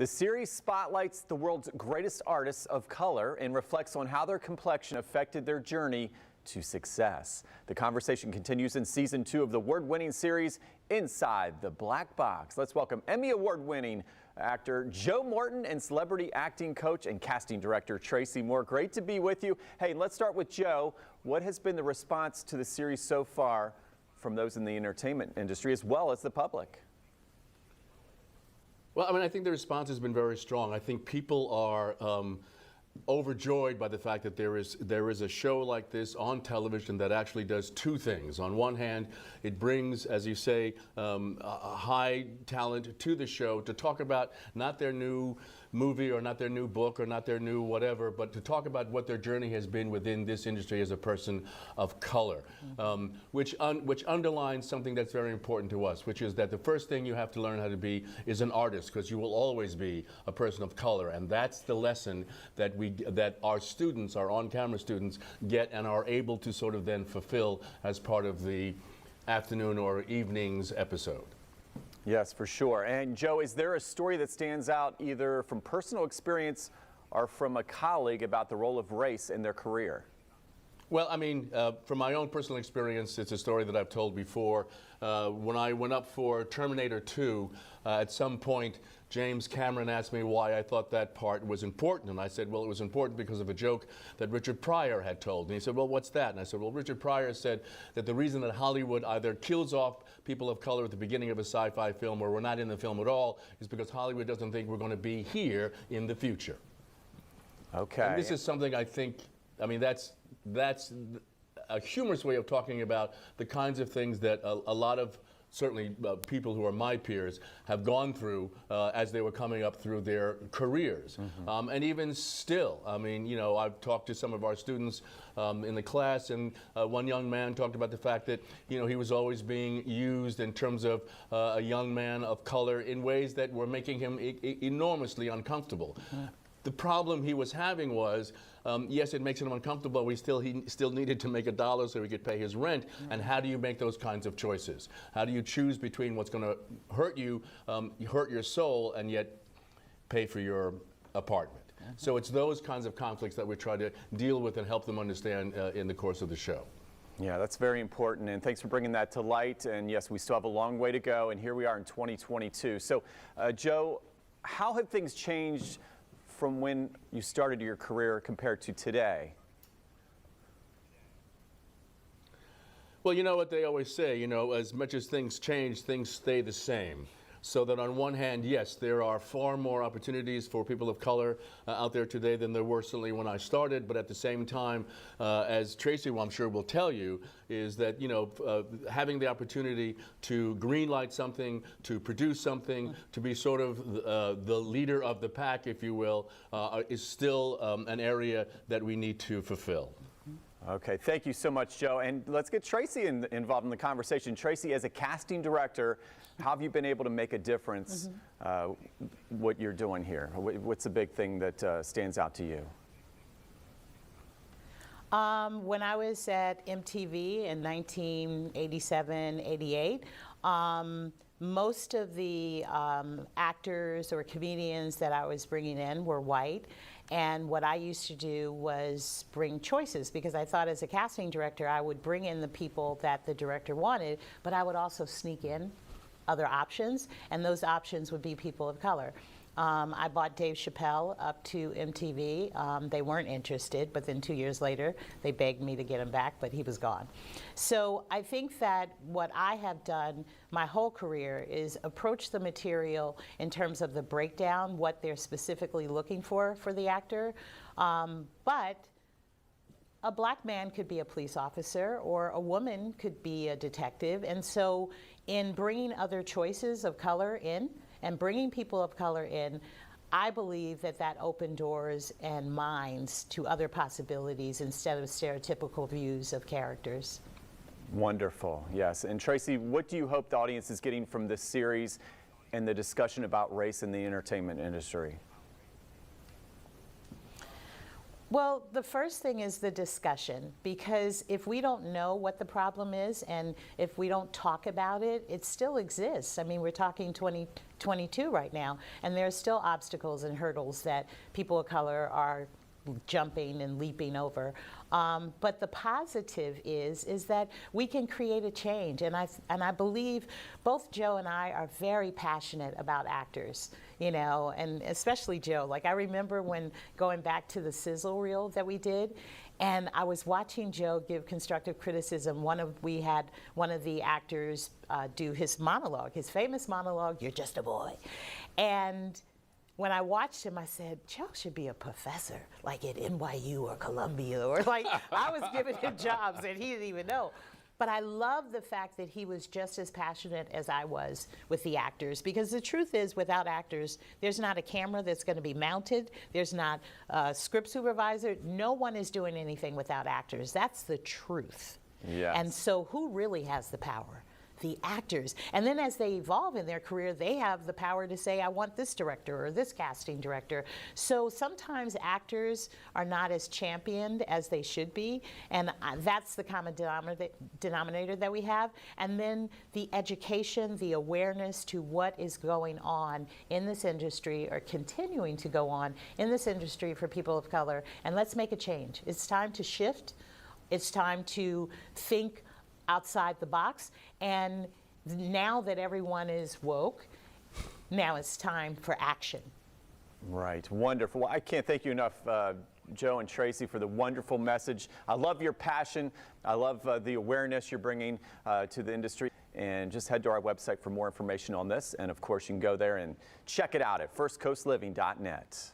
The series spotlights the world's greatest artists of color and reflects on how their complexion affected their journey to success. The conversation continues in season 2 of the award-winning series Inside the Black Box. Let's welcome Emmy Award-winning actor Joe Morton and celebrity acting coach and casting director Tracy Moore. Great to be with you. Hey, let's start with Joe. What has been the response to the series so far from those in the entertainment industry as well as the public? Well, I mean, I think the response has been very strong. I think people are overjoyed by the fact that there is a show like this on television that actually does two things. On one hand, it brings, as you say, a high talent to the show to talk about not their new movie or not their new book or not their new whatever, but to talk about what their journey has been within this industry as a person of color, which underlines something that's very important to us, which is that the first thing you have to learn how to be is an artist, because you will always be a person of color, and that's the lesson that our students, our on-camera students, get and are able to sort of then fulfill as part of the afternoon or evening's episode. Yes, for sure. And Joe, is there a story that stands out either from personal experience or from a colleague about the role of race in their career? Well, I mean, from my own personal experience, it's a story that I've told before. When I went up for Terminator 2, at some point, James Cameron asked me why I thought that part was important. And I said, well, it was important because of a joke that Richard Pryor had told. And he said, well, what's that? And I said, well, Richard Pryor said that the reason that Hollywood either kills off people of color at the beginning of a sci-fi film or we're not in the film at all is because Hollywood doesn't think we're going to be here in the future. Okay. And this is something I think, I mean, that's a humorous way of talking about the kinds of things that a lot of certainly people who are my peers have gone through as they were coming up through their careers. And even still, I mean, you know, I've talked to some of our students in the class, and one young man talked about the fact that, you know, he was always being used in terms of a young man of color in ways that were making him enormously uncomfortable. The problem he was having was, yes, it makes him uncomfortable, but he still needed to make $1 so he could pay his rent. And how do you make those kinds of choices? How do you choose between what's going to hurt you, hurt your soul, and yet pay for your apartment? So it's those kinds of conflicts that we try to deal with and help them understand in the course of the show. Yeah, that's very important, and thanks for bringing that to light. And yes, we still have a long way to go, and here we are in 2022. So, Joe, how have things changed from when you started your career compared to today? Well, you know what they always say, you know, as much as things change, things stay the same. So that on one hand, yes, there are far more opportunities for people of color out there today than there were certainly when I started. But at the same time, as Tracy, I'm sure, will tell you, is that, you know, having the opportunity to greenlight something, to produce something, to be sort of the leader of the pack, if you will, is still an area that we need to fulfill. Okay, thank you so much, Joe. And let's get Tracy involved in the conversation. Tracy, as a casting director, how have you been able to make a difference what you're doing here? What's the big thing that stands out to you? When I was at MTV in 1987, 88, most of the actors or comedians that I was bringing in were white. And what I used to do was bring choices, because I thought as a casting director I would bring in the people that the director wanted, but I would also sneak in other options, and those options would be people of color. I brought Dave Chappelle up to MTV. They weren't interested, but then 2 years later, they begged me to get him back, but he was gone. So I think that what I have done my whole career is approach the material in terms of the breakdown, what they're specifically looking for the actor. But a black man could be a police officer, or a woman could be a detective. And so in bringing other choices of color in, and bringing people of color in, I believe that that opened doors and minds to other possibilities instead of stereotypical views of characters. Wonderful, yes. And Tracy, what do you hope the audience is getting from this series and the discussion about race in the entertainment industry? Well, the first thing is the discussion, because if we don't know what the problem is and if we don't talk about it, it still exists. I mean, we're talking 2022 right now, and there are still obstacles and hurdles that people of color are jumping and leaping over. But the positive is that we can create a change, and I believe both Joe and I are very passionate about actors, you know, and especially Joe. Like, I remember when going back to the sizzle reel that we did, and I was watching Joe give constructive criticism. We had one of the actors do his monologue, his famous monologue, "You're just a boy," and when I watched him, I said, Joe should be a professor, like at NYU or Columbia, or like I was giving him jobs and he didn't even know. But I love the fact that he was just as passionate as I was with the actors, because the truth is, without actors, there's not a camera that's going to be mounted, there's not a script supervisor, no one is doing anything without actors. That's the truth. Yes. And so who really has the power? The actors. And then as they evolve in their career, they have the power to say, I want this director or this casting director. So sometimes actors are not as championed as they should be, and that's the common denominator that we have. And then the education, the awareness to what is going on in this industry, or continuing to go on in this industry for people of color. And let's make a change. It's time to shift. It's time to think outside the box, and now that everyone is woke, now it's time for action. Right, wonderful. Well, I can't thank you enough, Joe and Tracy, for the wonderful message. I love your passion. I love the awareness you're bringing to the industry. And just head to our website for more information on this. And of course, you can go there and check it out at firstcoastliving.net.